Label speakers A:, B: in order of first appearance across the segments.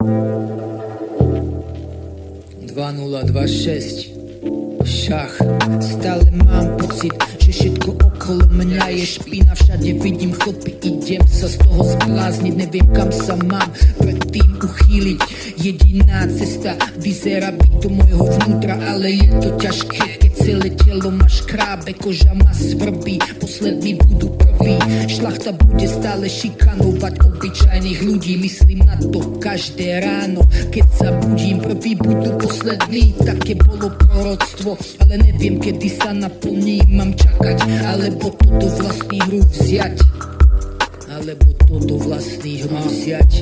A: 2026 Šach. Stále mám pocit, že všetko okolo mňa je špina. Všade vidím chlpy, idem sa z toho zblázniť. Neviem, kam sa mám predtým uchýliť. Jediná cesta vyzerá byť do mojho vnútra, ale je to ťažké, keď celé telo ma škrábe, koža ma svrbí, poslední budú prví. Šlachta bude stále šikanovať obyčajných ľudí. Myslím na to každé ráno, keď sa budím. Prví budú poslední, také bolo proroctvo, ale neviem, kedy sa naplní. Mám čakať, alebo to do vlastných rúk vziať. Alebo to do vlastných rúk vziať.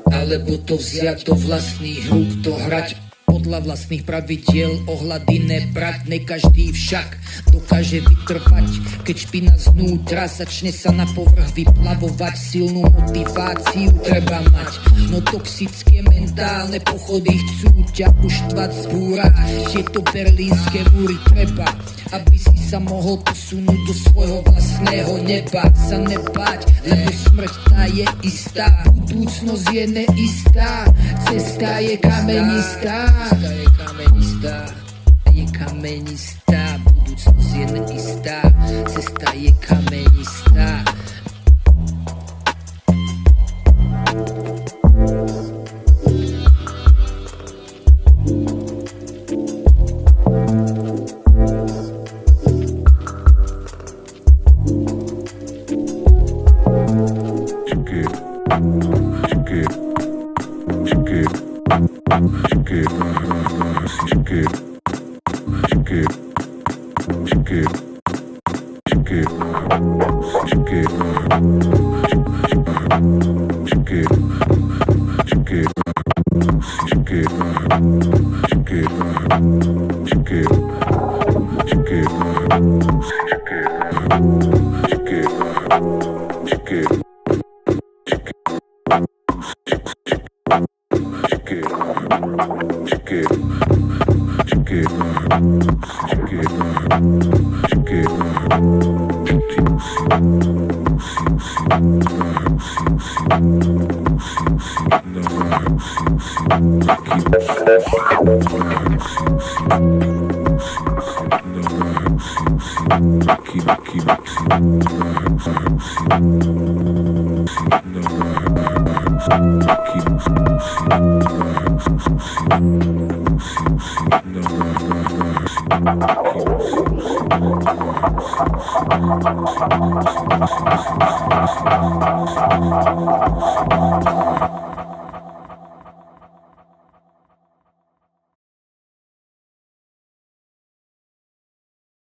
A: Alebo to vziať do vlastných rúk, to hrať podľa vlastných pravidiel, ohľady nebrať. Ne každý však dokáže vytrvať, keď špina znútra začne sa na povrch vyplavovať. Silnú motiváciu treba mať, no toxické mentálne pochody chcú ťa uštvať, zbúrať. Tieto berlínske múry treba, aby si sa mohol posunúť do svojho vlastného neba. Sa nebáť, lebo smrť tá je istá, budúcnosť je neistá, cesta je kamenistá. Cesta je kamenistá, je kamenistá, budúcnosť je neistá, cesta je kamenistá.
B: Thank you.